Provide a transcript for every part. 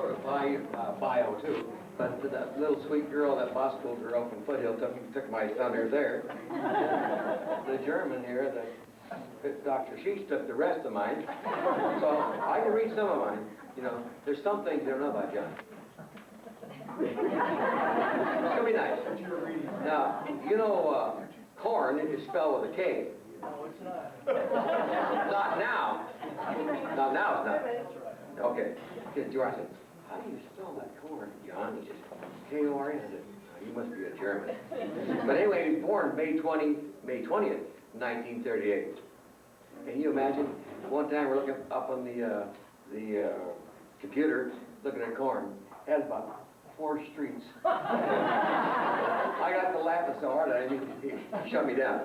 wrote a bio too. But that little sweet girl, that law school girl from Foothill, took my thunder there. The German here, Dr. Sheets took the rest of mine. So I can read some of mine. You know, there's some things you don't know about John. It's gonna be nice. Now, you know, corn is spelled with a K. No, it's not. Not now. Now it's not. Okay. George said, how do you spell that corn, John? He says, K-O-R-N. I said, oh, you must be a German. But anyway, he was born May 20th, 1938. Can you imagine? One time we're looking up on the computer, looking at corn. It has about 4 streets. I got to laughing so hard that he shut me down.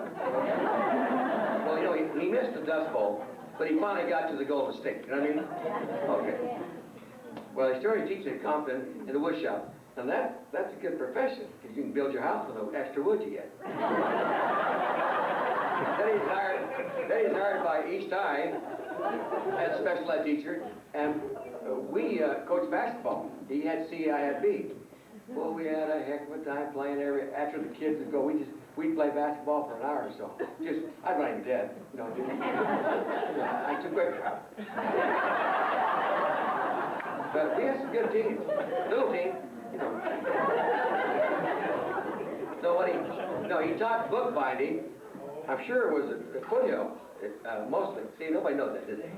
Well, you know, he missed the Dust Bowl, but he finally got to the Golden State. You know what I mean? Okay. Well, he started teaching at Compton in the wood shop. And that's a good profession, because you can build your house with the extra wood you get. Then he's hired by East High as a special ed teacher, and we coached basketball. He had C, I had B. Well, we had a heck of a time playing after the kids would go, we'd play basketball for an hour or so. I'd run him dead, you know. I took quick. But we had some good teams, little team, you know. So he taught bookbinding. I'm sure it was at Foothill, mostly. See, nobody knows that, did they?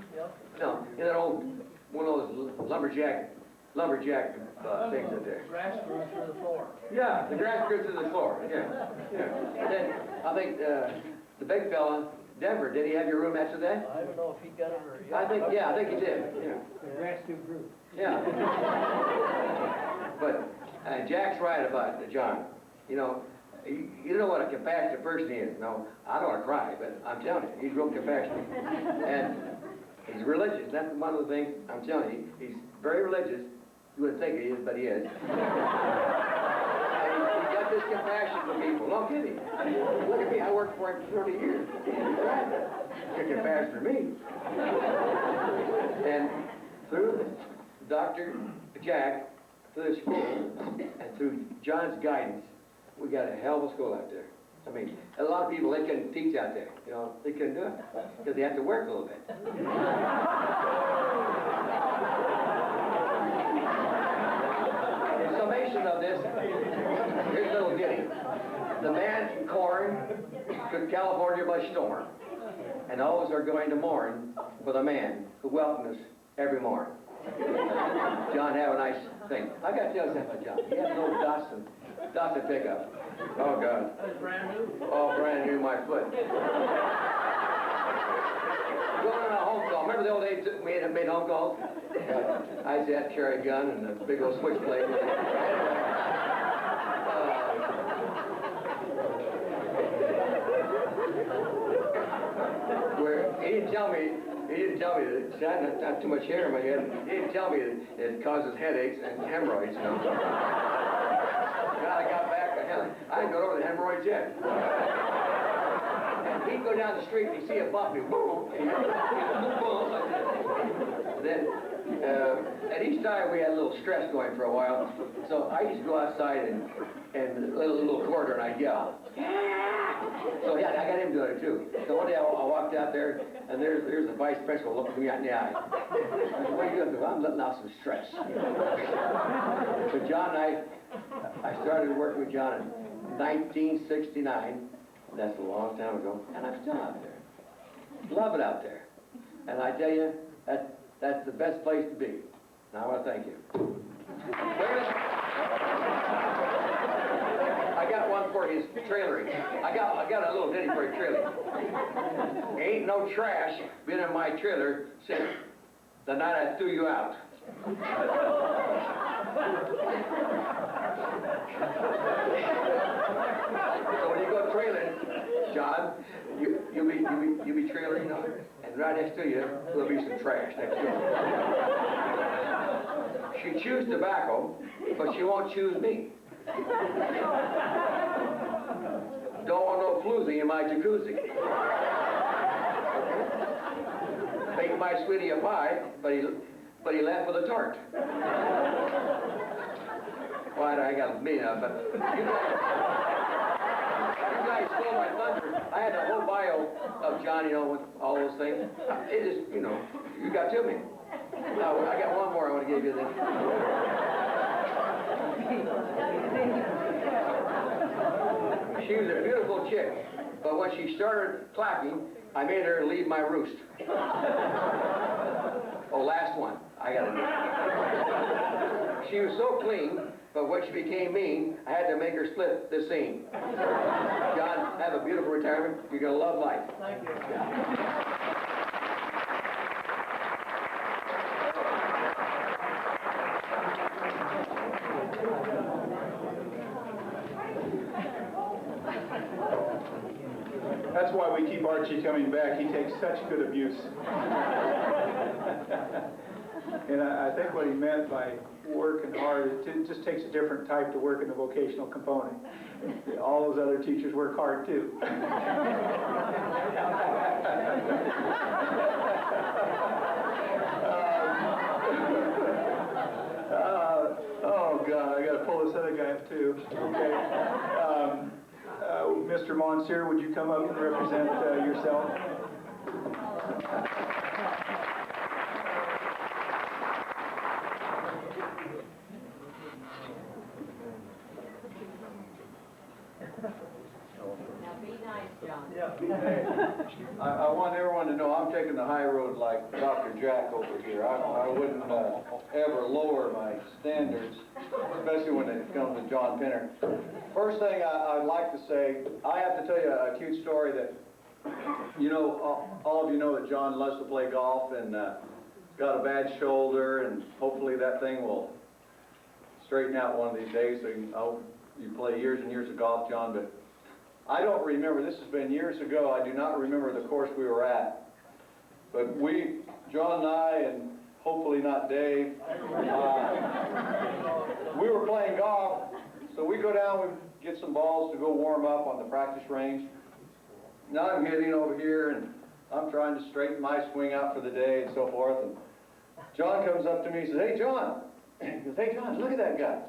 No, in that old, one of those lumberjack things in there. Grass grew through the floor. Yeah, the grass grew through the floor, yeah. And then, I think, the big fella, Denver, did he have your room after that? I don't know if he got it or... I think he did, yeah. The grass still grew. Yeah. But Jack's right about John. You know, you don't know what a compassionate person is. No, I don't want to cry, but I'm telling you, he's real compassionate. And he's religious. That's one of the things I'm telling you. He's very religious. You wouldn't think he is, but he is. And he's got this compassion for people. No kidding. Look at me. I worked for him for 30 years. He's got compassion for me. And through Dr. Jack, through the school, and through John's guidance, we got a hell of a school out there. I mean, a lot of people, they couldn't teach out there. You know, they couldn't do it because they had to work a little bit. In summation of this, here's a little ditty. The man from corn took California by storm, and those are going to mourn for the man who welcomed us every morn. John, have a nice thing. I got to tell you something about John. He had an old Datsun pickup. Oh, God. That was brand new? Oh, brand new, my foot. Going on a home call. Remember the old days that we made home calls? I used to have to carry a gun and a big old switchblade. Where he didn't tell me that I had not too much hair in my head. He didn't tell me that it causes headaches and hemorrhoids, you know. God, I got back. I didn't go over the hemorrhoids yet. And he'd go down the street and he'd see a bump, he'd boom, boom, like that. Then, at each time we had a little stress going for a while, so I used to go outside and a little corridor and I'd yell. So yeah, I got him doing it too. So one day I walked out there and there's the vice principal looking me out in the eye. I said, what are you doing? I'm letting out some stress. So John and I started working with John in 1969. That's a long time ago, and I'm still out there. Love it out there. And I tell you, that's the best place to be. And I want to thank you. I got one for his trailering. I got a little ditty for his trailer. Ain't no trash been in my trailer since the night I threw you out. So when you go trailing, John, you be trailing, you know, and right next to you will be some trash next to you. She chews tobacco, but she won't choose me. Don't want no floozy in my jacuzzi. Bake my sweetie a pie, but but he left with a tort. Well, I got a million of them, but you guys stole my thunder. I had the whole bio of John, you know, with all those things. It is, you know, you got to me. Now, I got one more I want to give you then. She was a beautiful chick, but when she started clapping, I made her leave my roost. Oh, last one. I got it. She was so clean, but when she became mean, I had to make her split the scene. John, have a beautiful retirement. You're going to love life. Thank you. That's why we keep Archie coming back. He takes such good abuse. And I think what he meant by working hard, it just takes a different type to work in the vocational component. All those other teachers work hard too. Oh God, I got to pull this other guy up too. Okay. Mr. Monsieur, would you come up and represent yourself? Now be nice, John. Yeah. I want everyone to know I'm taking the high road like Dr. Jack over here. I wouldn't ever lower my standards, especially when it comes to John Pinner. First thing I'd like to say, I have to tell you a cute story that, you know, all of you know that John loves to play golf and got a bad shoulder, and hopefully that thing will straighten out one of these days. So you play years and years of golf, John, but I don't remember, this has been years ago, I do not remember the course we were at. But John and I, and hopefully not Dave, we were playing golf, so we go down, we get some balls to go warm up on the practice range. Now I'm hitting over here, and I'm trying to straighten my swing out for the day and so forth. And John comes up to me and says, "Hey, John." He goes, "Hey, John, look at that guy."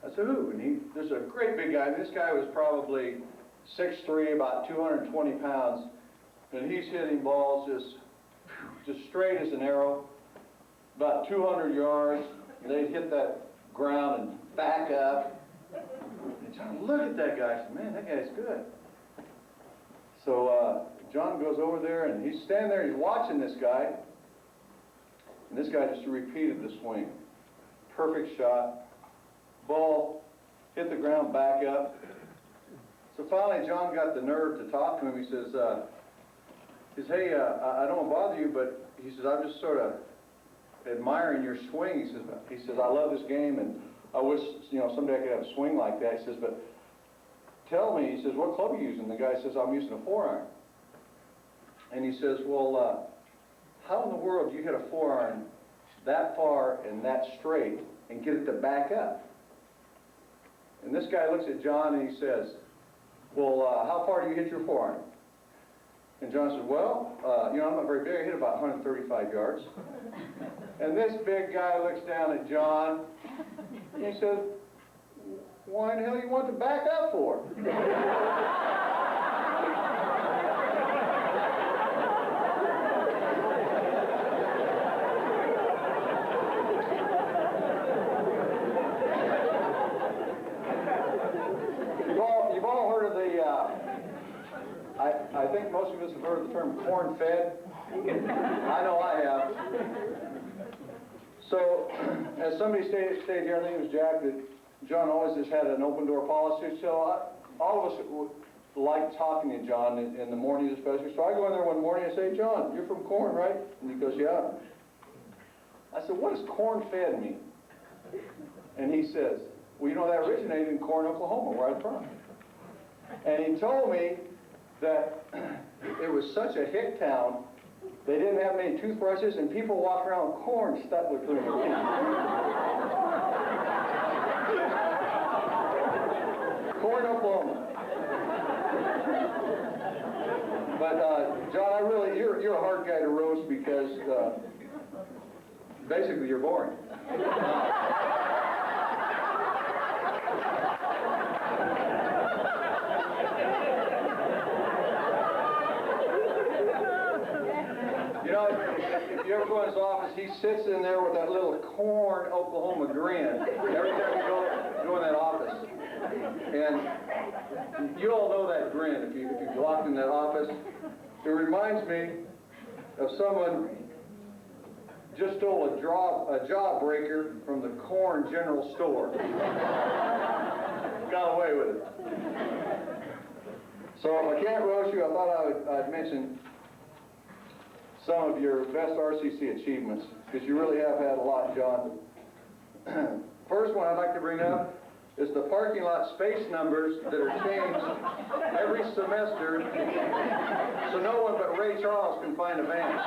I said, "Who?" And there's a great big guy. This guy was probably 6'3", about 220 pounds, and he's hitting balls just straight as an arrow, about 200 yards. They'd hit that ground and back up. And John, look at that guy. I said, "Man, that guy's good." So John goes over there, and he's standing there, he's watching this guy, and this guy just repeated the swing. Perfect shot. Ball hit the ground, back up. So finally, John got the nerve to talk to him. He says, "Hey, I don't want to bother you, but," he says, "I'm just sort of admiring your swing." He says, "I love this game, and I wish, you know, someday I could have a swing like that." He says, "But tell me," he says, "what club are you using?" The guy says, "I'm using a 4-iron." And he says, "Well, how in the world do you hit a 4-iron that far and that straight and get it to back up?" And this guy looks at John and he says, "Well, how far do you hit your 4-iron?" And John said, "Well, you know, I'm not very big. I hit about 135 yards. And this big guy looks down at John and he says, "Why in the hell you want to back up for?" You've all heard of the, I think most of us have heard of the term corn-fed. I know I have. So, as somebody stated here, I think it was Jack, that John always just had an open-door policy. So all of us like talking to John in the mornings especially. So I go in there one morning and say, "John, you're from Corn, right?" And he goes, "Yeah." I said, "What does corn-fed mean?" And he says, "Well, you know, that originated in Corn, Oklahoma, where I'm from." And he told me that it was such a hick town, they didn't have many toothbrushes, and people walked around with corn stuck between their teeth. Corn, Oklahoma. But John, you're a hard guy to roast because basically you're boring. You know, if you ever go in his office, he sits in there with that little corn Oklahoma grin every time you go in that office. And you all know that grin if you've walked in that office. It reminds me of someone just stole a jawbreaker from the Corn General Store. Got away with it. So if I can't roast you, I thought I'd mention some of your best RCC achievements, because you really have had a lot, John. First one I'd like to bring up is the parking lot space numbers that are changed every semester so no one but Ray Charles can find a van.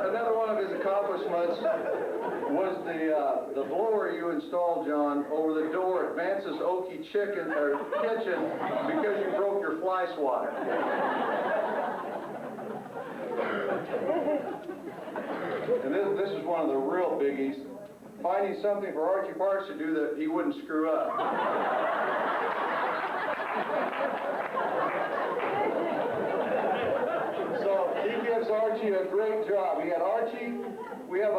Another one of his accomplishments was the blower you installed, John, over the door at Vance's Okie Kitchen because you broke your fly swatter. And this is one of the real biggies, finding something for Archie Parks to do that he wouldn't screw up. So he gives Archie a great job. We had Archie, we have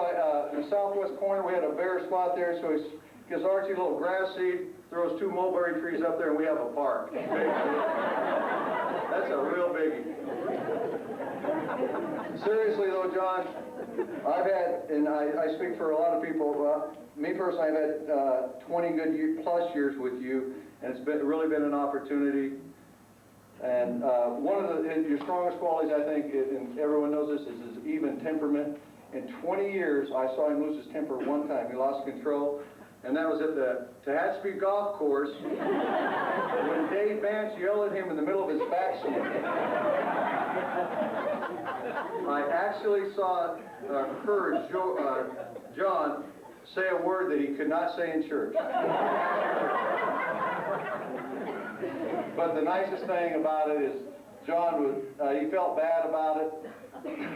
in the southwest corner, we had a bare spot there, so he gives Archie a little grass seed, throws 2 mulberry trees up there, and we have a park. That's a real biggie. Seriously though, John, I've had, and I speak for a lot of people, me personally, I've had 20 good plus years with you, and it's really been an opportunity. And one of your strongest qualities, I think, and everyone knows this, is his even temperament. In 20 years, I saw him lose his temper one time. He lost control, and that was at the Tehachapi Golf Course when Dave Vance yelled at him in the middle of his backswing. I actually saw heard John say a word that he could not say in church. But the nicest thing about it is John he felt bad about it.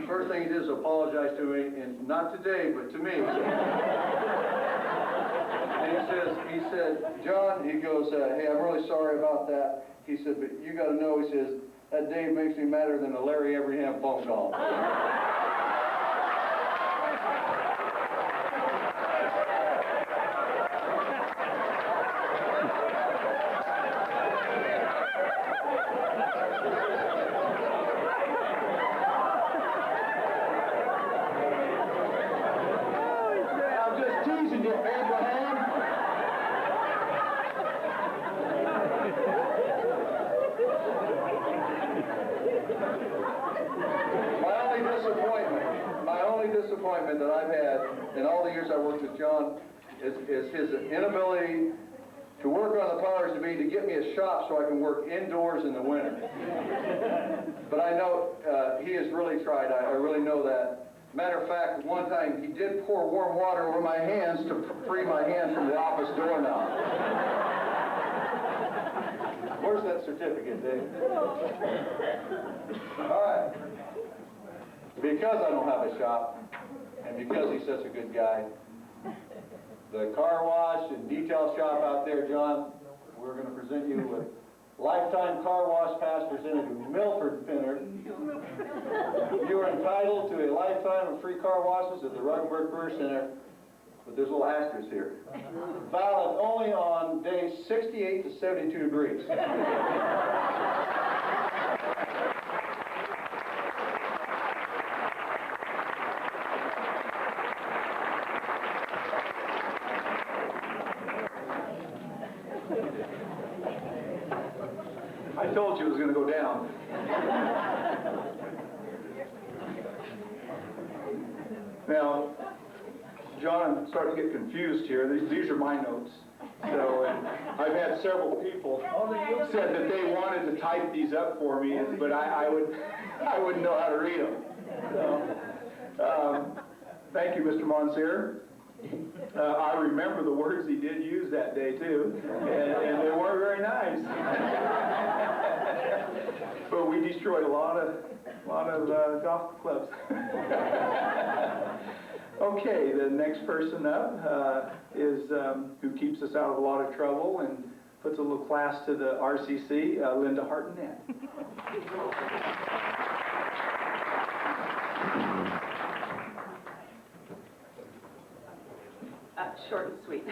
First thing he did is apologize to me, and not today, but to me. And he said, John, he goes, hey, I'm really sorry about that. He said, but you got to know, he says, that Dave makes me madder than a Larry Abraham phone call. Disappointment that I've had in all the years I worked with John is his inability to work on the powers to be to get me a shop so I can work indoors in the winter. But I know he has really tried. I really know that. Matter of fact, one time he did pour warm water over my hands to free my hand from the office doorknob. Where's that certificate, Dave? All right. Because I don't have a shop, and because he's such a good guy, the car wash and detail shop out there, John, we're going to present you with lifetime car wash pass presented to Milford Pinner. You are entitled to a lifetime of free car washes at the Ruggenberg Career Center, but there's a little asterisk here. Valid only on days 68 to 72 degrees. I told you it was going to go down. Now, John, I'm starting to get confused here. These are my notes. So, I've had several people said that they wanted to type these up for me, but I wouldn't know how to read them. So, thank you, Mr. Monsieur. I remember the words he did use that day too, and they weren't very nice. But we destroyed a lot of golf clubs. Okay, the next person up is who keeps us out of a lot of trouble and puts a little class to the RCC, Linda Hartnett. Short and sweet,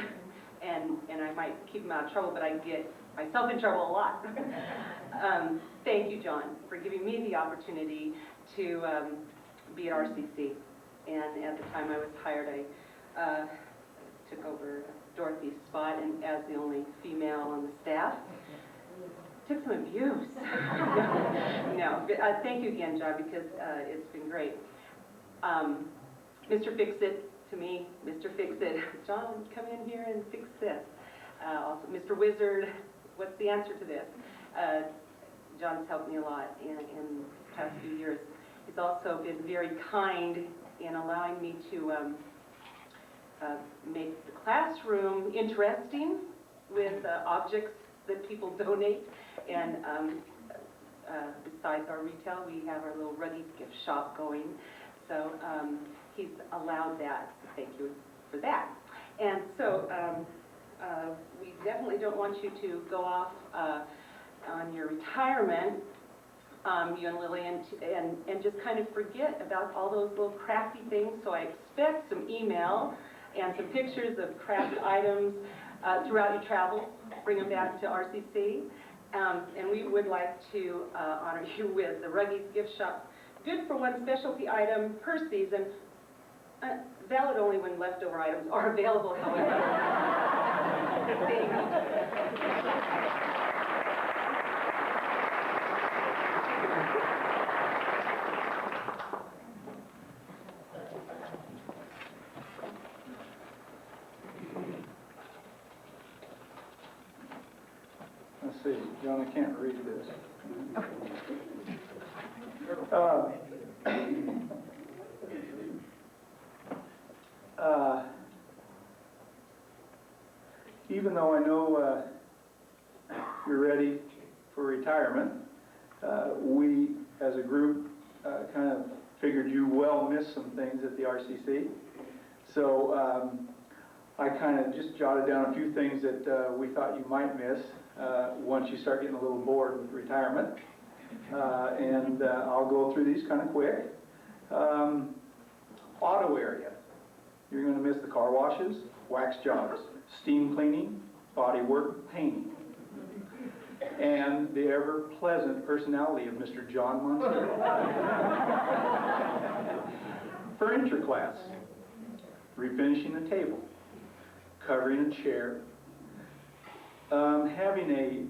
and I might keep him out of trouble, but I get myself in trouble a lot. Thank you, John, for giving me the opportunity to be at RCC. And at the time I was hired, I took over Dorothy's spot, and as the only female on the staff, took some abuse. No, but, thank you again, John, because it's been great. Mr. Fix-It, to me, Mr. Fix-It, John, come in here and fix this. Also, Mr. Wizard, what's the answer to this? John's helped me a lot in the past few years. He's also been very kind in allowing me to make the classroom interesting with objects that people donate. And besides our retail, we have our little Ruggies gift shop going. So he's allowed that. Thank you for that. And so we definitely don't want you to go off on your retirement, you and Lillian, and just kind of forget about all those little crafty things. So I expect some email and some pictures of craft items throughout your travel. Bring them back to RCC. And we would like to honor you with the Ruggies gift shop. Good for one specialty item per season. Valid only when leftover items are available, however. Thank you. Let's see, John, I can't read this. Even though I know you're ready for retirement, we as a group kind of figured you well missed some things at the RCC. So I kind of just jotted down a few things that we thought you might miss once you start getting a little bored with retirement. And I'll go through these kind of quick. Auto area. You're going to miss the car washes, wax jobs, steam cleaning, body work, painting, and the ever-pleasant personality of Mr. John Montero. Furniture class. Refinishing a table, covering a chair, having a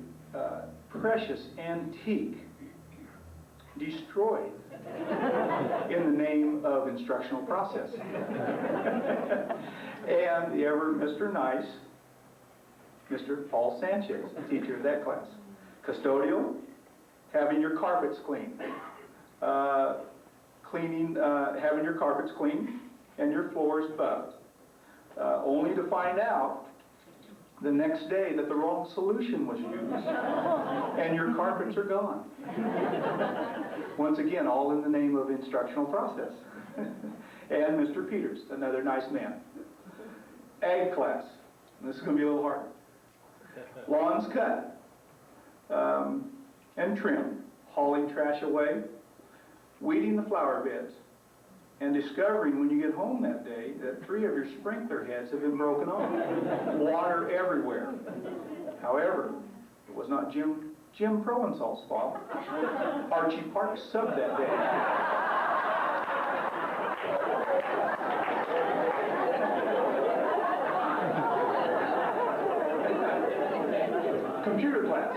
precious antique destroyed in the name of instructional process. And the ever Mr. Nice, Mr. Paul Sanchez, teacher of that class. Custodial, having your carpets cleaned. Having your carpets cleaned and your floors buffed. Only to find out the next day that the wrong solution was used and your carpets are gone. Once again, all in the name of instructional process. And Mr. Peters, another nice man. Ag class. This is going to be a little hard. Lawns cut and trimmed. Hauling trash away. Weeding the flower beds. And discovering when you get home that day that 3 of your sprinkler heads have been broken off. Water everywhere. However, it was not Jim Provensal's fault. Archie Parks subbed that day. Computer class.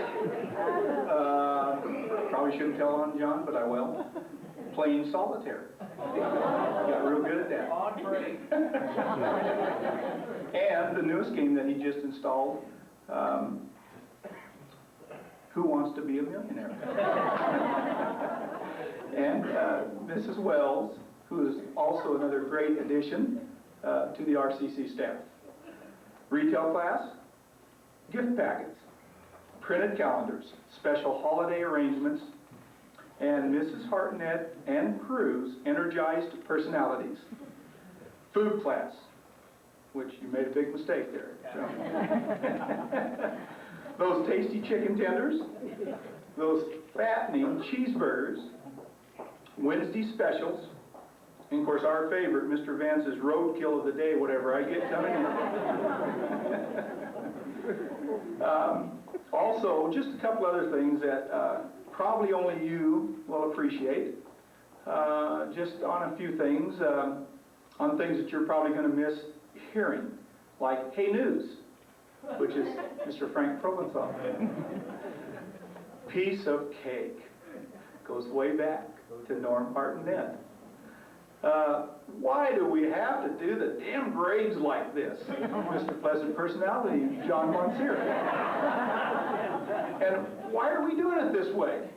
Probably shouldn't tell on John, but I will. Playing solitaire. Got real good at that. On break. And the newest game that he just installed, Who Wants to Be a Millionaire? And Mrs. Wells, who is also another great addition to the RCC staff. Retail class, gift packets, printed calendars, special holiday arrangements, and Mrs. Hartnett and crew's energized personalities. Food class, which you made a big mistake there. Those tasty chicken tenders, those fattening cheeseburgers, Wednesday specials, and of course our favorite, Mr. Vance's roadkill of the day, whatever I get coming in. Also, just a couple other things that probably only you will appreciate. Just on a few things, on things that you're probably going to miss hearing, like Hey News, which is Mr. Frank Provençal. Piece of cake. Goes way back to Norm Hartnett. Why do we have to do the damn grades like this? Mr. Pleasant Personality, John Monsieur. And why are we doing it this way?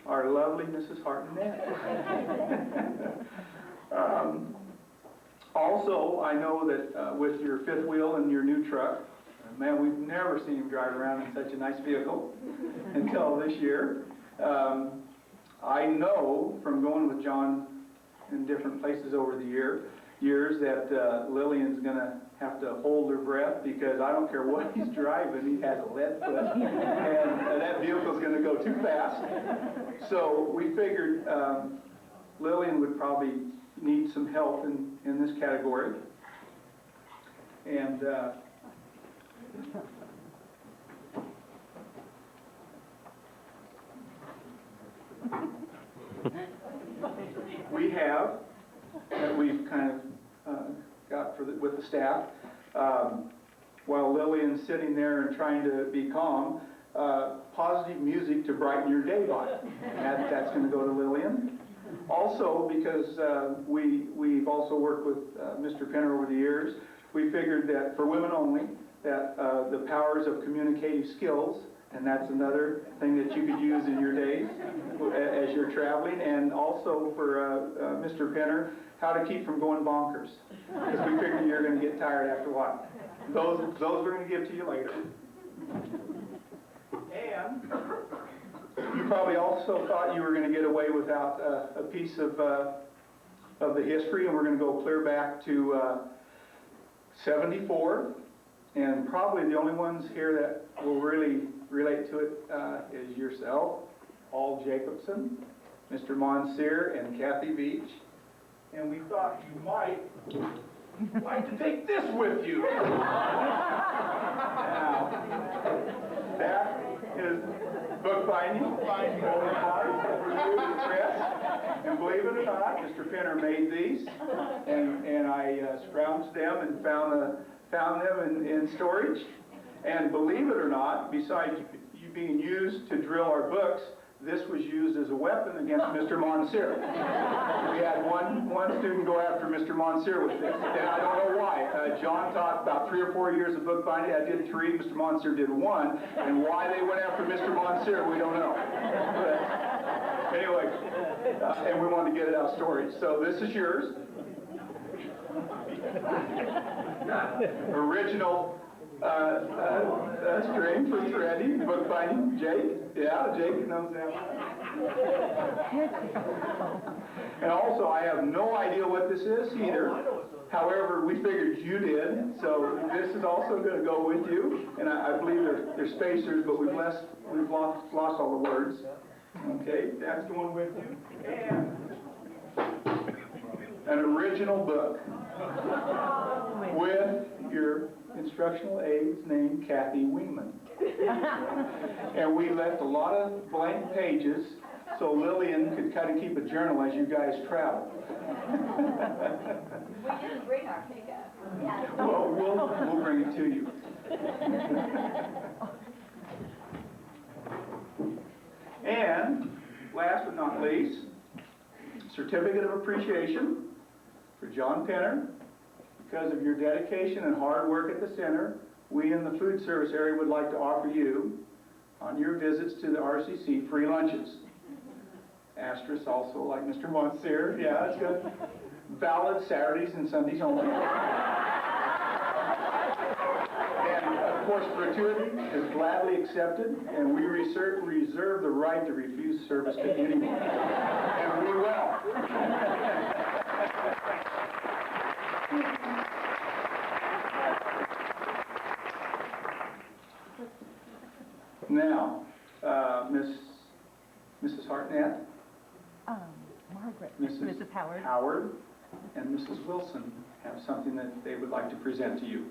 Our lovely Mrs. Hartnett. Also, I know that with your fifth wheel and your new truck, man, we've never seen him drive around in such a nice vehicle until this year. I know from going with John in different places over the years that Lillian's going to have to hold her breath because I don't care what he's driving, he has a lead foot, and that vehicle's going to go too fast. So we figured Lillian would probably need some help in this category. And we have, that we've kind of got with the staff, while Lillian's sitting there and trying to be calm, positive music to brighten your day by. That's going to go to Lillian. Also, because we've also worked with Mr. Penner over the years, we figured that for women only, that the powers of communicative skills, and that's another thing that you could use in your days as you're traveling, and also for Mr. Penner, how to keep from going bonkers, because we figured you're going to get tired after a while. Those we're going to give to you later. And you probably also thought you were going to get away without a piece of the history, and we're going to go clear back to 74, and probably the only ones here that will really relate to it is yourself, Paul Jacobson, Mr. Monsieur, and Kathy Beach. And we thought you might like to take this with you. Now, that is bookbinding, over cards that were new to the press. And believe it or not, Mr. Penner made these, and I scrounged them and found them in storage. And believe it or not, besides you being used to drill our books, this was used as a weapon against Mr. Monsieur. We had one student go after Mr. Monsieur with this, and I don't know why. John taught about 3 or 4 years of bookbinding. I did 3, Mr. Monsieur did 1, and why they went after Mr. Monsieur, we don't know. But anyway, and we wanted to get it out of storage. So this is yours. Original string for threading, bookbinding. Jake? Yeah, Jake knows that one. And also, I have no idea what this is either. However, we figured you did, so this is also going to go with you. And I believe they're spacers, but we've lost all the words. Okay, that's going with you. And an original book with your instructional aides named Kathy Wingman. And we left a lot of blank pages so Lillian could kind of keep a journal as you guys travel. We didn't bring our pickup. Well, we'll bring it to you. And last but not least, certificate of appreciation for John Penner. Because of your dedication and hard work at the center, we in the food service area would like to offer you, on your visits to the RCC, free lunches. Asterisk also, like Mr. Monsieur. Yeah, that's good. Valid Saturdays and Sundays only. Force gratuity is gladly accepted, and we reserve the right to refuse service to anyone. And we will. Now, Mrs. Hartnett, Margaret. Mrs. Howard, and Mrs. Wilson have something that they would like to present to you.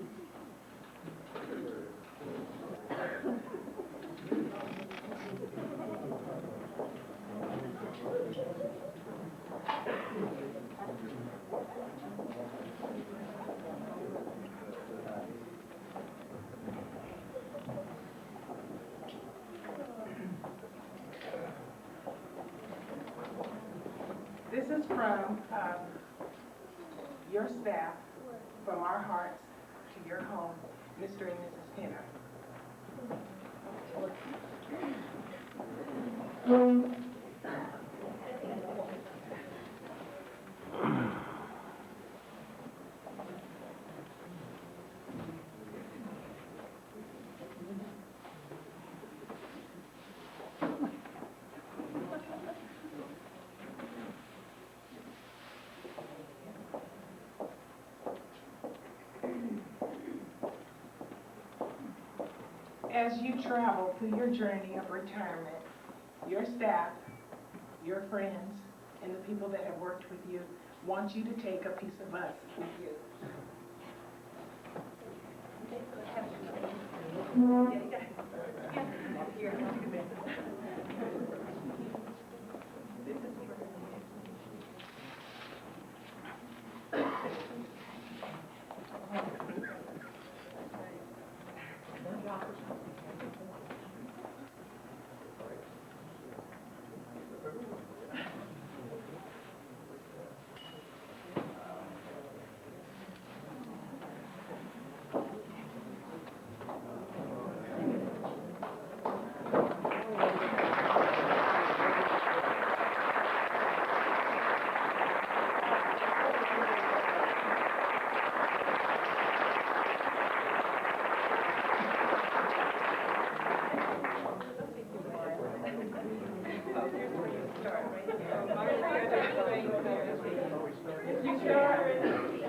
This is from your staff, from our hearts to your home, Mr. and Mrs. Pinner. As you travel through your journey of retirement, your staff, your friends, and the people that have worked with you want you to take a piece of us with you.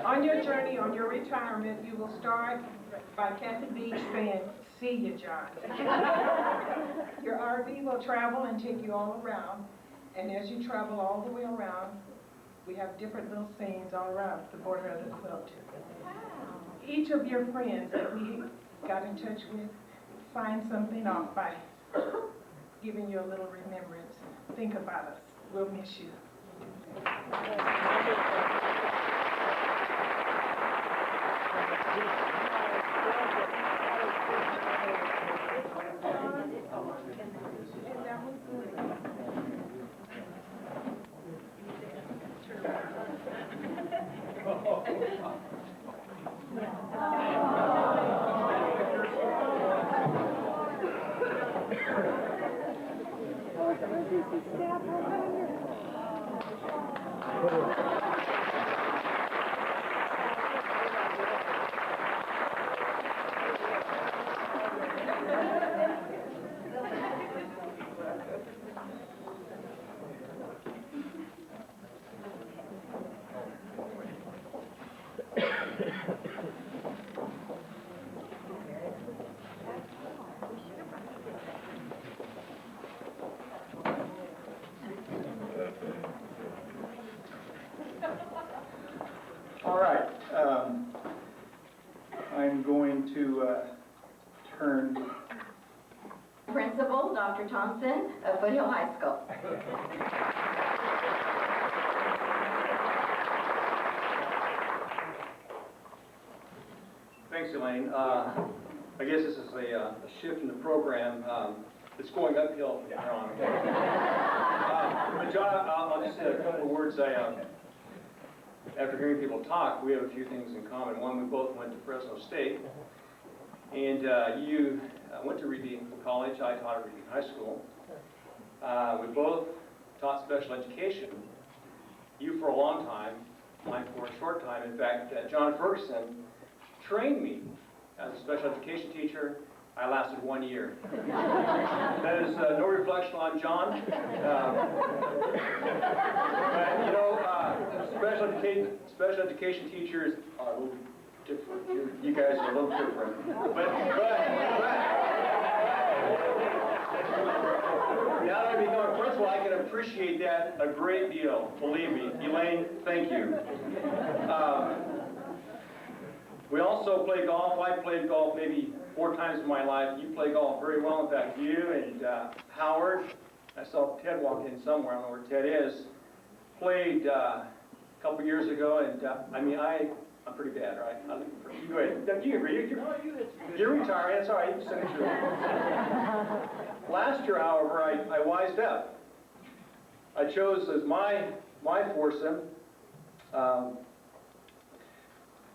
On your journey, on your retirement, you will start by Kathy Beach saying, "See you, John." Your RV will travel and take you all around, and as you travel all the way around, we have different little sayings all around the border of the quilt. Each of your friends that we got in touch with signed something off by giving you a little remembrance. Think about us. We'll miss you. All right. I'm going to turn. Principal, Dr. Thompson of Foothill High School. Thanks, Elaine. I guess this is a shift in the program. It's going uphill from here on. But John, I'll just say a couple of words. After hearing people talk, we have a few things in common. One, we both went to Fresno State, and you went to Reading College. I taught at Reading High School. We both taught special education. You for a long time, mine for a short time. In fact, John Ferguson trained me as a special education teacher, I lasted 1 year. That is no reflection on John. But, you know, special education teachers are a little different. You guys are a little different. But now that I become a principal, I can appreciate that a great deal. Believe me. Elaine, thank you. We also play golf. I played golf maybe 4 times in my life. You play golf very well. In fact, you and Howard, I saw Ted walk in somewhere, I don't know where Ted is, played a couple years ago, and I mean, I'm pretty bad, right? You go ahead. You agree? You're retired. That's all right. You can send it through. Last year, however, I wised up. I chose as my foursome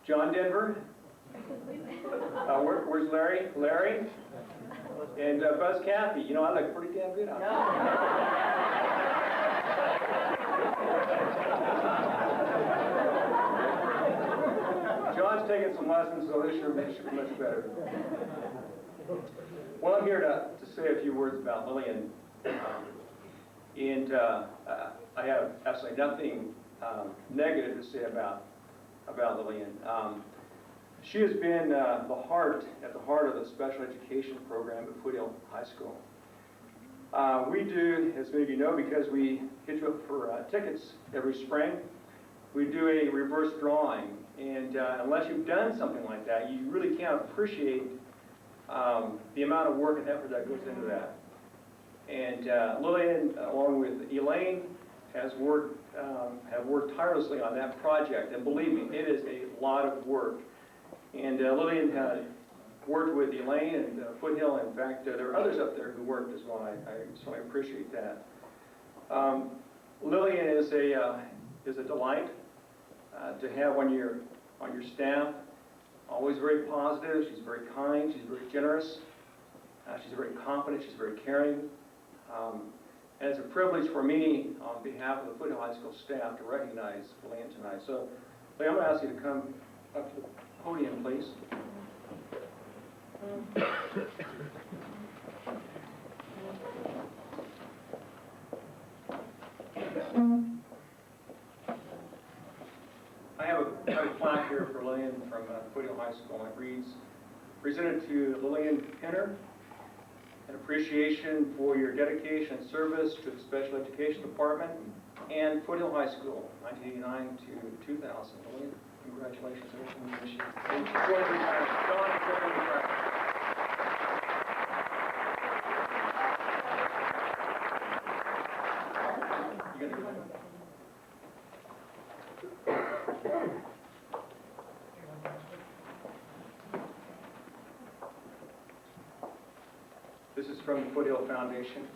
John Denver. Where's Larry? Larry. And Buzz Cappy. You know, I look pretty damn good out there. John's taking some lessons, so this should be much better. Well, I'm here to say a few words about Lillian. I have absolutely nothing negative to say about Lillian. She has been at the heart of the special education program at Foothill High School. We do, as many of you know, because we hit you up for tickets every spring, we do a reverse drawing. And unless you've done something like that, you really can't appreciate the amount of work and effort that goes into that. And Lillian, along with Elaine, have worked tirelessly on that project. And believe me, it is a lot of work. And Lillian had worked with Elaine and Foothill. In fact, there are others up there who worked as well. So I appreciate that. Lillian is a delight to have on your staff. Always very positive. She's very kind. She's very generous. She's very confident. She's very caring. And it's a privilege for me, on behalf of the Foothill High School staff, to recognize Lillian tonight. So, Lillian, I'm going to ask you to come up to the podium, please. I have a plaque here for Lillian from Foothill High School, and it reads, "Presented to Lillian Pinner, an appreciation for your dedication and service to the Special Education Department and Foothill High School, 1989 to 2000. Lillian, congratulations. Everything we wish you. Enjoy retirement. John, enjoy retirement. You gonna do it? This is from the Foothill Foundation.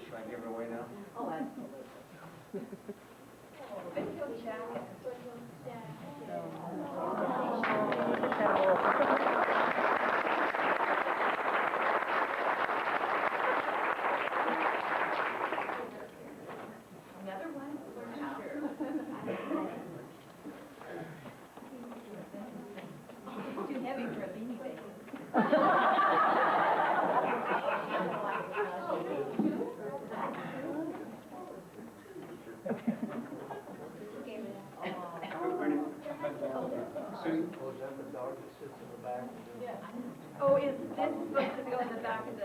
Should I give it away now? Oh, absolutely. Another one? Too heavy for a beanie baby. Susan? Was that the dog that sits in the back? Oh, is this supposed to go in the back of the...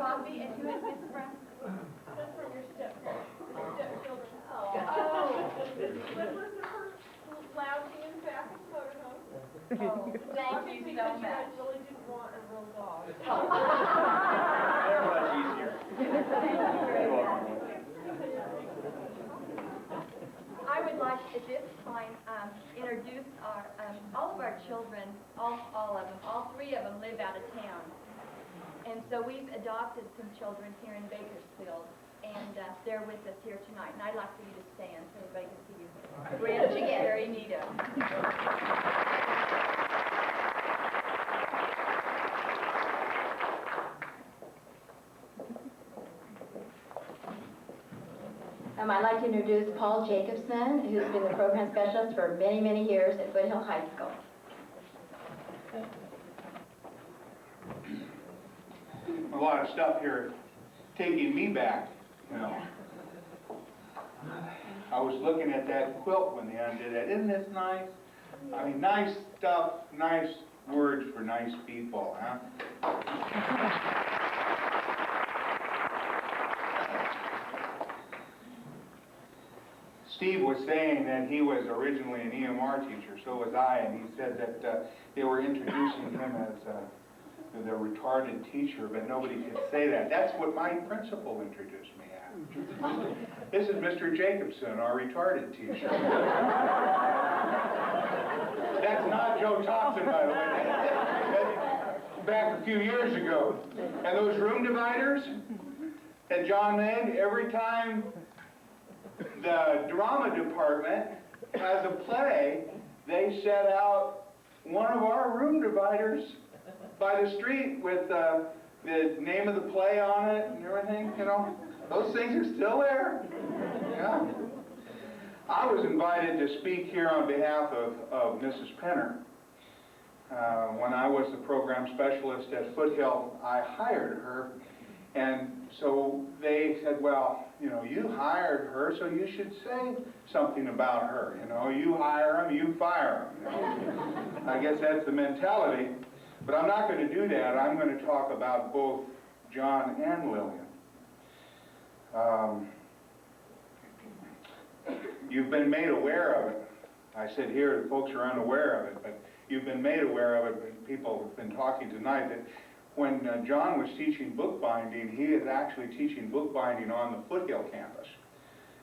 Coffee, and who is this from? That's from your stepchildren. Oh. What was the first lounging in the back of the motorhome? Oh, thank you so much. I really didn't want a real dog. They're much easier. I would like at this time introduce our all of our children, all of them, all 3 of them live out of town. And so we've adopted some children here in Bakersfield. and they're with us here tonight. And I'd like for you to stand so everybody can see you. We're in together, you need to. I'd like to introduce Paul Jacobson, who's been the program specialist for many, many years at Foothill High School. A lot of stuff here taking me back, you know. I was looking at that quilt when they undid it. Isn't this nice? I mean, nice stuff, nice words for nice people, huh? Steve was saying that he was originally an EMR teacher, so was I, and he said that they were introducing him as the retarded teacher, but nobody could say that. That's what my principal introduced me as. This is Mr. Jacobson, our retarded teacher. That's not Joe Thompson, by the way. That's back a few years ago. And those room dividers that John made, every time the drama department has a play, they set out one of our room dividers by the street with the name of the play on it and everything, you know. Those things are still there. Yeah. I was invited to speak here on behalf of Mrs. Penner. When I was the program specialist at Foothill, I hired her. And so they said, well, you know, you hired her, so you should say something about her. You know, you hire them, you fire them. You know? I guess that's the mentality. But I'm not going to do that. I'm going to talk about both John and Lillian. You've been made aware of it. I said here that folks are unaware of it, but you've been made aware of it. People have been talking tonight that when John was teaching bookbinding, he is actually teaching bookbinding on the Foothill campus.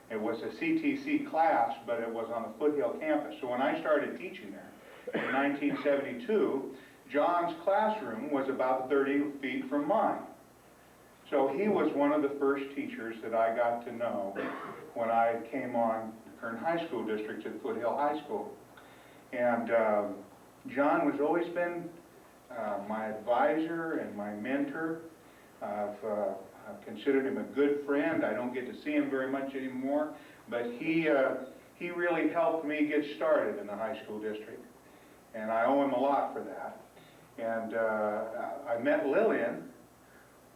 It was a CTC class, but it was on the Foothill campus. So when I started teaching there in 1972, John's classroom was about 30 feet from mine. So he was one of the first teachers that I got to know when I came on the Kern High School District at Foothill High School. And John has always been my advisor and my mentor. I've considered him a good friend. I don't get to see him very much anymore, but he really helped me get started in the high school district, and I owe him a lot for that. And I met Lillian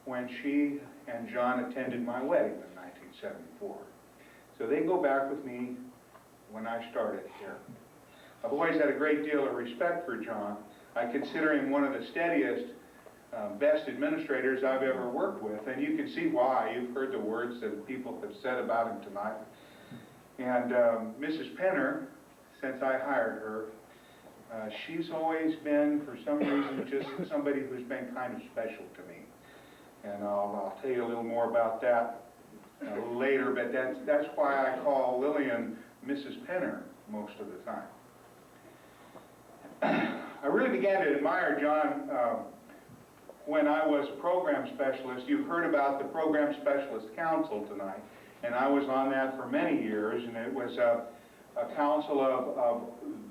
when she and John attended my wedding in 1974. So they go back with me when I started here. I've always had a great deal of respect for John. I consider him one of the steadiest, best administrators I've ever worked with, and you can see why. You've heard the words that people have said about him tonight. And Mrs. Penner, since I hired her, she's always been, for some reason, just somebody who's been kind of special to me. And I'll tell you a little more about that later, but that's why I call Lillian Mrs. Penner most of the time. I really began to admire John when I was a program specialist. You've heard about the Program Specialist Council tonight, and I was on that for many years, and it was a council of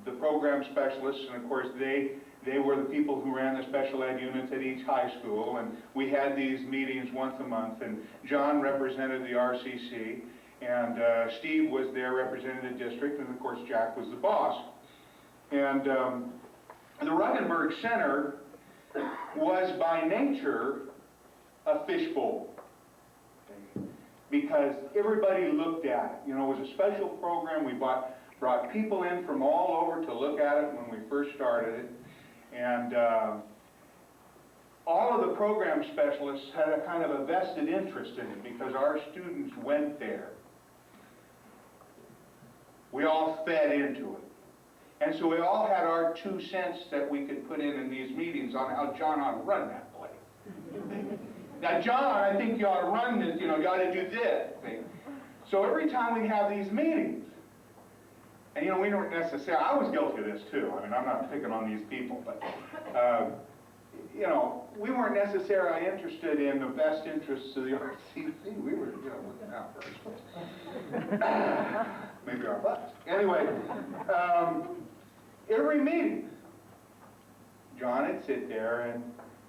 the program specialists, and of course they were the people who ran the special ed units at each high school, and we had these meetings once a month, and John represented the RCC, and Steve was there representing the district, and of course Jack was the boss. And the Ruggenberg Center was by nature a fishbowl, okay? Because everybody looked at it. You know, it was a special program. We brought people in from all over to look at it when we first started it. And all of the program specialists had a kind of a vested interest in it because our students went there. We all fed into it. And so we all had our 2 cents that we could put in these meetings on how John ought to run that place. Now, John, I think you ought to run this, you know, you ought to do this. See? So every time we have these meetings, and you know, we don't necessarily, I was guilty of this too. I mean, I'm not picking on these people, but you know, we weren't necessarily interested in the best interests of the RCC. We were, you know, looking out for ourselves. Maybe our butts. Anyway, every meeting, John would sit there and,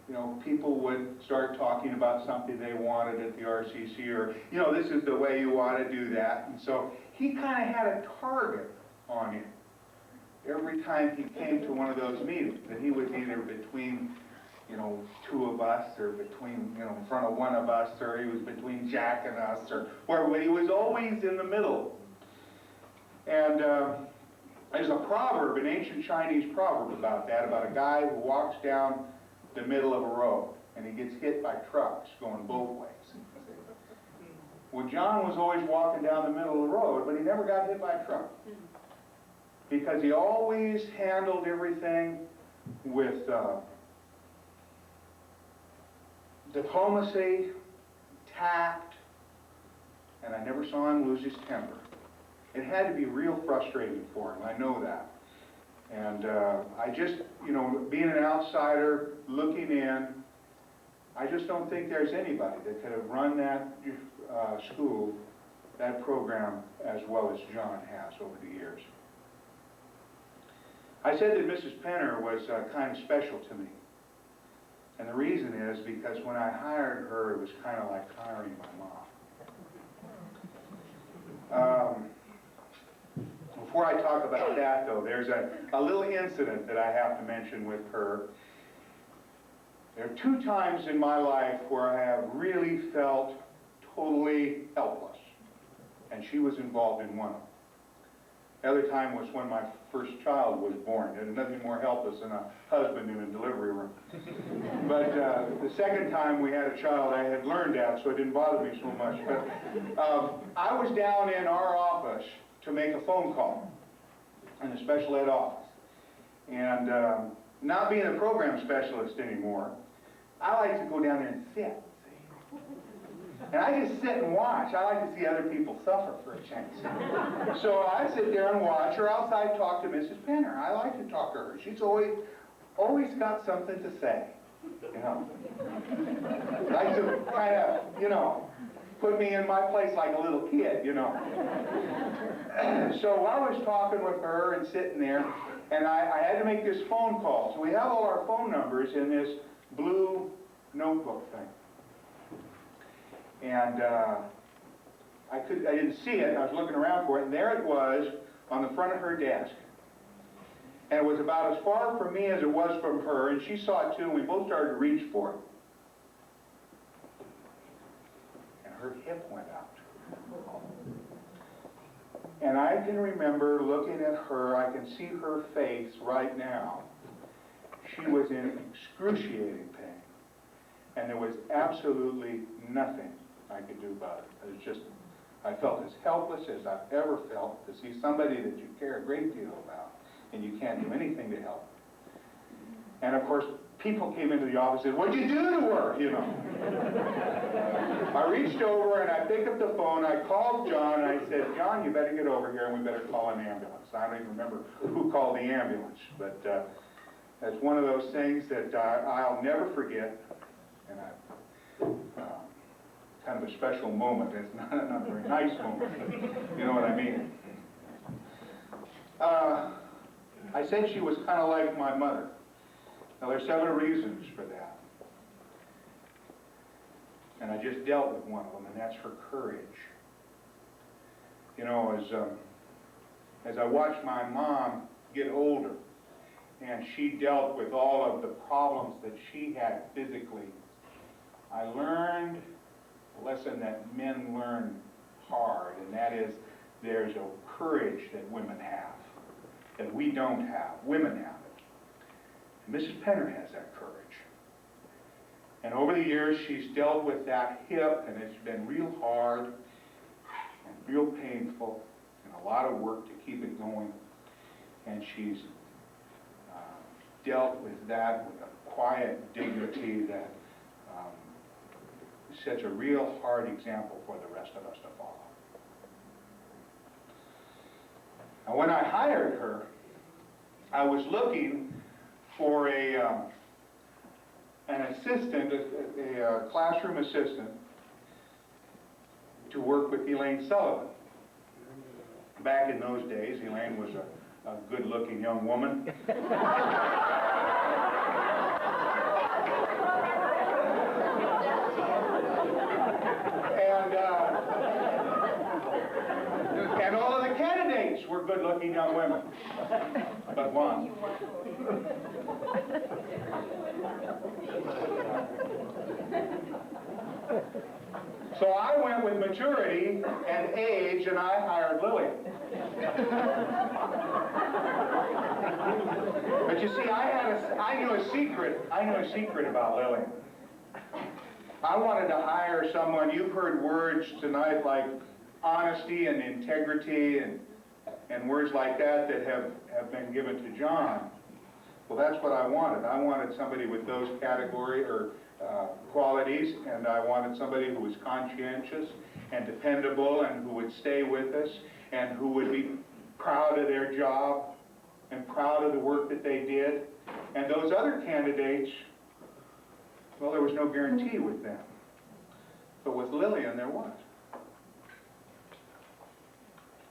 you know, people would start talking about something they wanted at the RCC, or, you know, this is the way you ought to do that. And so he kind of had a target on him every time he came to one of those meetings, that he was either between, you know, two of us, or between, you know, in front of one of us, or he was between Jack and us, or where he was always in the middle. And there's a proverb, an ancient Chinese proverb about that, about a guy who walks down the middle of a road and he gets hit by trucks going both ways. Well, John was always walking down the middle of the road, but he never got hit by a truck, because he always handled everything with diplomacy, tact, and I never saw him lose his temper. It had to be real frustrating for him, I know that. And I just, you know, being an outsider, looking in, I just don't think there's anybody that could have run that school, that program, as well as John has over the years. I said that Mrs. Penner was kind of special to me. And the reason is because when I hired her, it was kind of like hiring my mom. Before I talk about that, though, there's a little incident that I have to mention with her. There are 2 times in my life where I have really felt totally helpless, and she was involved in one of them. The other time was when my first child was born. There's nothing more helpless than a husband in a delivery room. But the second time we had a child, I had learned that, so it didn't bother me so much. But I was down in our office to make a phone call in the special ed office. And not being a program specialist anymore, I like to go down there and sit. And I just sit and watch. I like to see other people suffer for a change. So I sit there and watch, or else I talk to Mrs. Penner. I like to talk to her. She's always got something to say, you know. Like to kind of, you know, put me in my place like a little kid, you know. So I was talking with her and sitting there, and I had to make this phone call. So we have all our phone numbers in this blue notebook thing. And I didn't see it. I was looking around for it, and there it was on the front of her desk. And it was about as far from me as it was from her, and she saw it too, and we both started to reach for it. And her hip went out. And I can remember looking at her, I can see her face right now. She was in excruciating pain. And there was absolutely nothing I could do about it. It was just, I felt as helpless as I've ever felt to see somebody that you care a great deal about, and you can't do anything to help. And of course, people came into the office and said, "What'd you do to her?" You know. I reached over and I picked up the phone, I called John, and I said, "John, you better get over here and we better call an ambulance." I don't even remember who called the ambulance, but that's one of those things that I'll never forget. And kind of a special moment. It's not a very nice moment, but you know what I mean. I said she was kind of like my mother. Now, there's several reasons for that. And I just dealt with one of them, and that's her courage. You know, as I watched my mom get older, and she dealt with all of the problems that she had physically, I learned a lesson that men learn hard, and that is there's a courage that women have, that we don't have. Women have it. And Mrs. Penner has that courage. And over the years, she's dealt with that hip, and it's been real hard and real painful, and a lot of work to keep it going. And she's dealt with that with a quiet dignity that sets a real hard example for the rest of us to follow. Now, when I hired her, I was looking for a an assistant, a classroom assistant, to work with Elaine Sullivan. Back in those days, Elaine was a good-looking young woman. And all of the candidates were good-looking young women, but one. So I went with maturity and age, and I hired Lillian. But you see, I knew a secret about Lillian. I wanted to hire someone. You've heard words tonight like honesty and integrity and words like that have been given to John. Well, that's what I wanted. I wanted somebody with those qualities, and I wanted somebody who was conscientious and dependable and who would stay with us and who would be proud of their job and proud of the work that they did. And those other candidates, well, there was no guarantee with them. But with Lillian, there was.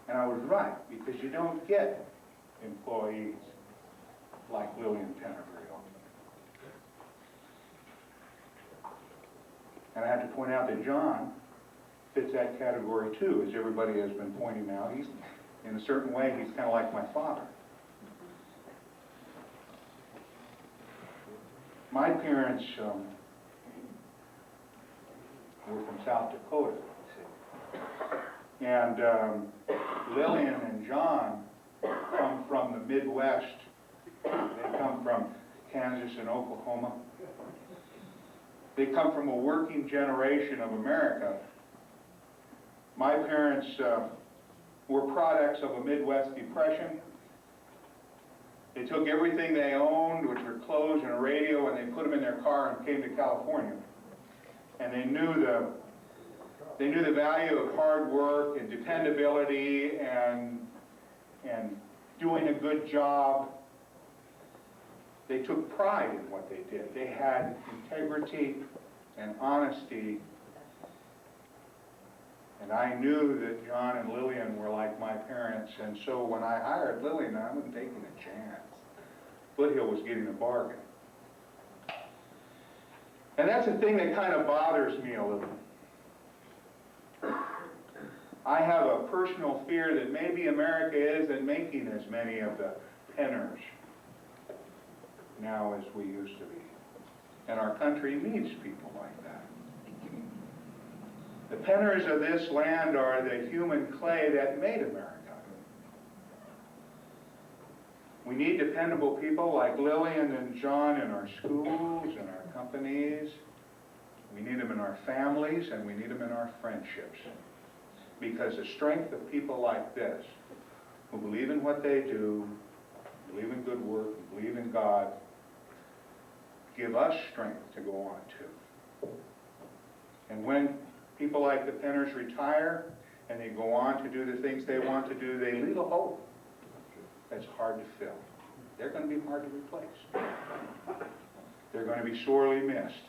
And I was right, because you don't get employees like Lillian Tenebrio. And I have to point out that John fits that category too, as everybody has been pointing out. He's, in a certain way, he's kind of like my father. My parents were from South Dakota, and Lillian and John come from the Midwest. They come from Kansas and Oklahoma. They come from a working generation of America. My parents were products of a Midwest Depression. They took everything they owned, which were clothes and a radio, and they put them in their car and came to California. And they knew the value of hard work and dependability and doing a good job. They took pride in what they did. They had integrity and honesty. And I knew that John and Lillian were like my parents, and so when I hired Lillian, I wasn't taking a chance. Foothill was getting a bargain. And that's the thing that kind of bothers me a little. I have a personal fear that maybe America isn't making as many of the penners now as we used to be. And our country needs people like that. The penners of this land are the human clay that made America. We need dependable people like Lillian and John in our schools and our companies. We need them in our families, and we need them in our friendships. Because the strength of people like this, who believe in what they do, believe in good work, and believe in God, give us strength to go on to. And when people like the Penners retire and they go on to do the things they want to do, they leave a hole that's hard to fill. They're going to be hard to replace. They're going to be sorely missed.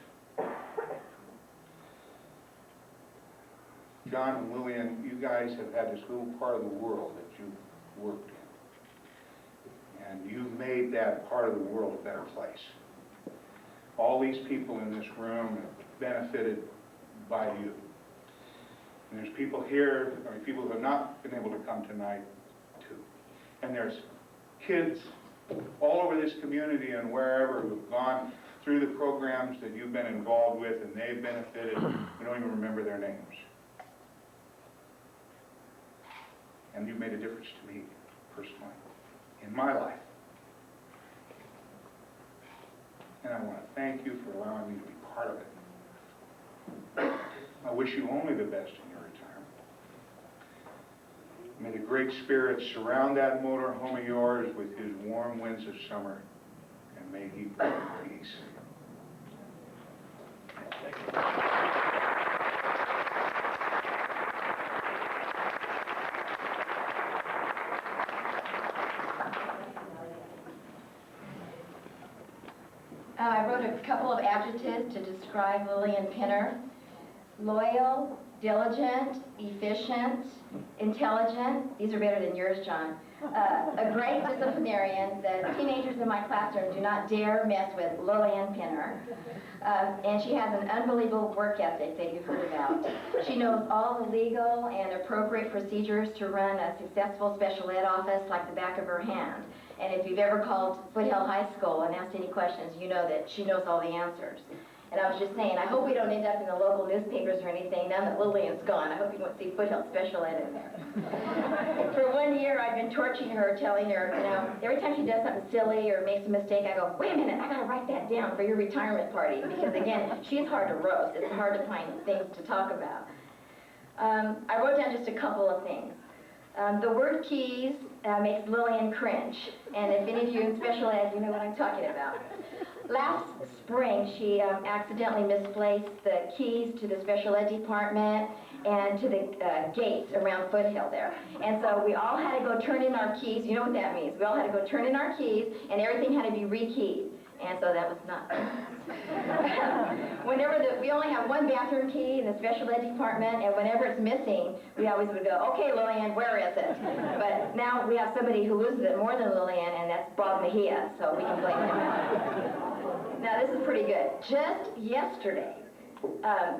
John and Lillian, you guys have had this little part of the world that you've worked in. And you've made that part of the world a better place. All these people in this room have benefited by you. And there's people here, I mean, people who have not been able to come tonight, too. And there's kids all over this community and wherever who've gone through the programs that you've been involved with, and they've benefited. We don't even remember their names. And you've made a difference to me, personally, in my life. And I want to thank you for allowing me to be part of it. I wish you only the best in your retirement. May the great spirit surround that motorhome of yours with his warm winds of summer, and may he bring peace. Thank you. I wrote a couple of adjectives to describe Lillian Pinner. Loyal, diligent, efficient, intelligent. These are better than yours, John. A great disciplinarian. The teenagers in my classroom do not dare mess with Lillian Pinner. And she has an unbelievable work ethic that you've heard about. She knows all the legal and appropriate procedures to run a successful special ed office like the back of her hand. And if you've ever called Foothill High School and asked any questions, you know that she knows all the answers. And I was just saying, I hope we don't end up in the local newspapers or anything now that Lillian's gone. I hope you won't see Foothill Special Ed in there. For 1 year, I've been torturing her, telling her, you know, every time she does something silly or makes a mistake, I go, wait a minute, I gotta write that down for your retirement party. Because again, she's hard to roast. It's hard to find things to talk about. I wrote down just a couple of things. The word keys makes Lillian cringe. And if any of you in special ed, you know what I'm talking about. Last spring, she accidentally misplaced the keys to the special ed department and to the gates around Foothill there. And so we all had to go turn in our keys. You know what that means. We all had to go turn in our keys, and everything had to be rekeyed. And so that was not. We only have one bathroom key in the special ed department, and whenever it's missing, we always would go, okay, Lillian, where is it? But now we have somebody who loses it more than Lillian, and that's Bob Mejia, so we can blame him out. Now this is pretty good. Just yesterday,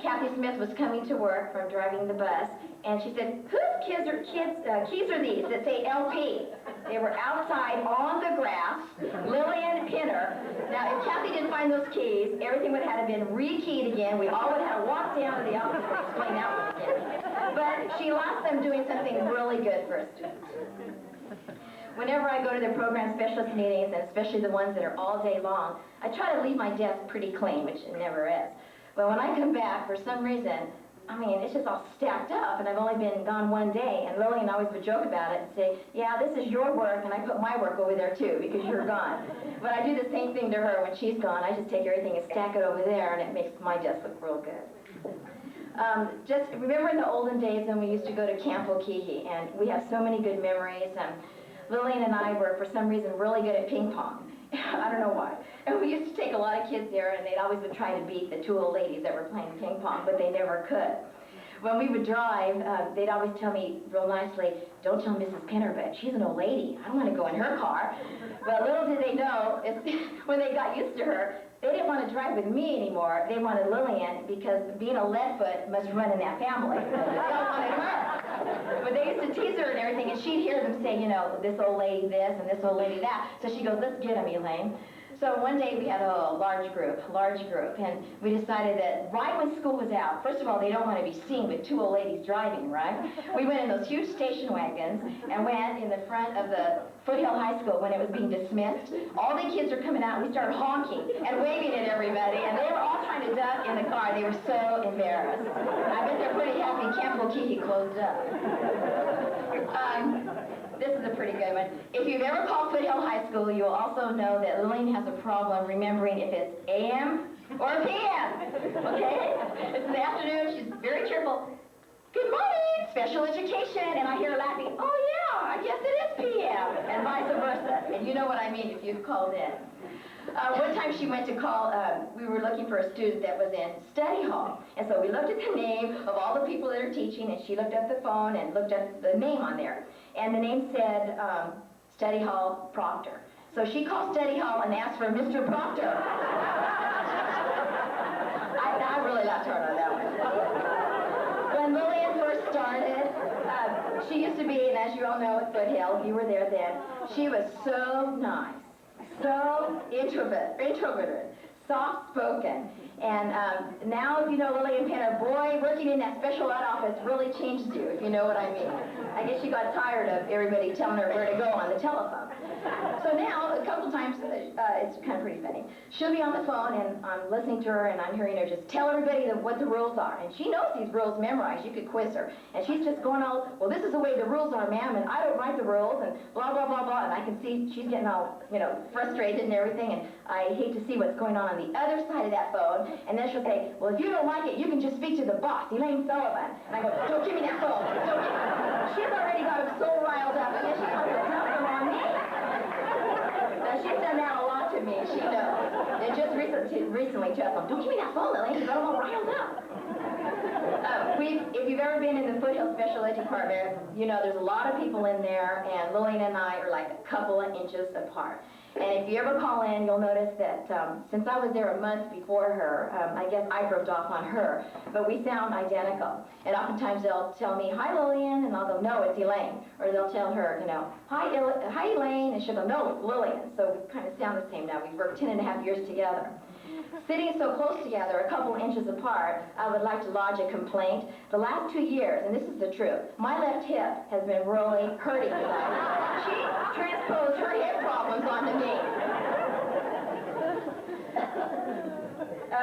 Kathy Smith was coming to work from driving the bus, and she said, whose keys are these that say LP? They were outside on the grass, Lillian Pinner. Now, if Kathy didn't find those keys, everything would have been rekeyed again. We all would have to walk down to the office to explain that one again. But she lost them doing something really good for a student. Whenever I go to the program specialist meetings, and especially the ones that are all day long, I try to leave my desk pretty clean, which it never is. But when I come back, for some reason, I mean, it's just all stacked up, and I've only been gone 1 day, and Lillian always would joke about it and say, yeah, this is your work, and I put my work over there too, because you're gone. But I do the same thing to her when she's gone. I just take everything and stack it over there, and it makes my desk look real good. Just remember in the olden days when we used to go to Camp Okeechee, and we have so many good memories. Lillian and I were, for some reason, really good at ping pong. I don't know why. And we used to take a lot of kids there, and they'd always would try to beat the 2 old ladies that were playing ping pong, but they never could. When we would drive, they'd always tell me real nicely, don't tell Mrs. Pinner, but she's an old lady. I don't want to go in her car. But little did they know, when they got used to her, they didn't want to drive with me anymore. They wanted Lillian, because being a leadfoot must run in that family. They all wanted her. But they used to tease her and everything, and she'd hear them say, you know, this old lady this and this old lady that. So she goes, let's get him, Elaine. So one day we had a large group, and we decided that right when school was out, first of all, they don't want to be seen with 2 old ladies driving, right? We went in those huge station wagons and went in the front of the Foothill High School when it was being dismissed. All the kids are coming out, and we started honking and waving at everybody, and they were all trying to duck in the car. They were so embarrassed. I bet they're pretty happy Camp Okeechee closed up. This is a pretty good one. If you've ever called Foothill High School, you'll also know that Lillian has a problem remembering if it's AM or PM, okay? It's in the afternoon, she's very cheerful. Good morning, special education, and I hear her laughing, oh yeah, I guess it is PM, and vice versa. And you know what I mean if you've called in. One time she went to call, we were looking for a student that was in study hall. And so we looked at the name of all the people that are teaching, and she looked up the phone and looked up the name on there. And the name said, study hall Proctor. So she called study hall and asked for Mr. Proctor. I really laughed hard on that one. When Lillian first started, she used to be, and as you all know at Foothill, you were there then, she was so nice. So introverted, soft-spoken. And now, if you know Lillian Pinner, boy, working in that special ed office really changes you, if you know what I mean. I guess she got tired of everybody telling her where to go on the telephone. So now, a couple times, it's kind of pretty funny. She'll be on the phone, and I'm listening to her, and I'm hearing her just tell everybody what the rules are. And she knows these rules memorized. You could quiz her. And she's just going all, well, this is the way the rules are, ma'am, and I don't write the rules, and blah, blah, blah, blah. And I can see she's getting all, you know, frustrated and everything, and I hate to see what's going on the other side of that phone. And then she'll say, well, if you don't like it, you can just speak to the boss, Elaine Sullivan. And I go, don't give me that phone. Don't give me. She's already got him so riled up, and then she comes to dump him on me. The she's done that a lot to me, she knows. And just recently, too, I thought, don't give me that phone, Lillian, because I don't want to riled up. If you've ever been in the Foothill Special Ed Department, you know there's a lot of people in there, and Lillian and I are like a couple of inches apart. And if you ever call in, you'll notice that since I was there a month before her, I guess I dropped off on her, but we sound identical. And oftentimes they'll tell me, hi Lillian, and I'll go, no, it's Elaine. Or they'll tell her, you know, hi Elaine, and she'll go, no, it's Lillian. So we kind of sound the same now. We've worked 10.5 years together. Sitting so close together, a couple inches apart, I would like to lodge a complaint. The last 2 years, and this is the truth, my left hip has been really hurting tonight. She transposed her hip problems onto me.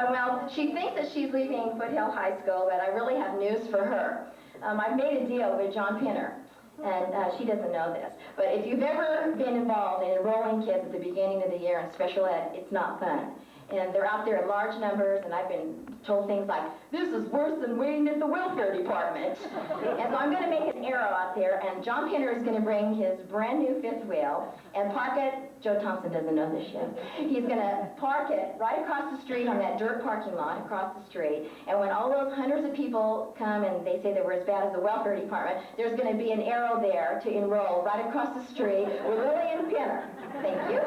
Well, she thinks that she's leaving Foothill High School, but I really have news for her. I've made a deal with John Pinner, and she doesn't know this. But if you've ever been involved in enrolling kids at the beginning of the year in special ed, it's not fun. And they're out there in large numbers, and I've been told things like, this is worse than waiting at the welfare department. And so I'm going to make an arrow out there, and John Pinner is going to bring his brand new fifth wheel and park it, Joe Thompson doesn't know this yet, he's going to park it right across the street on that dirt parking lot across the street, and when all those hundreds of people come and they say they were as bad as the welfare department, there's going to be an arrow there to enroll right across the street with Lillian Pinner. Thank you.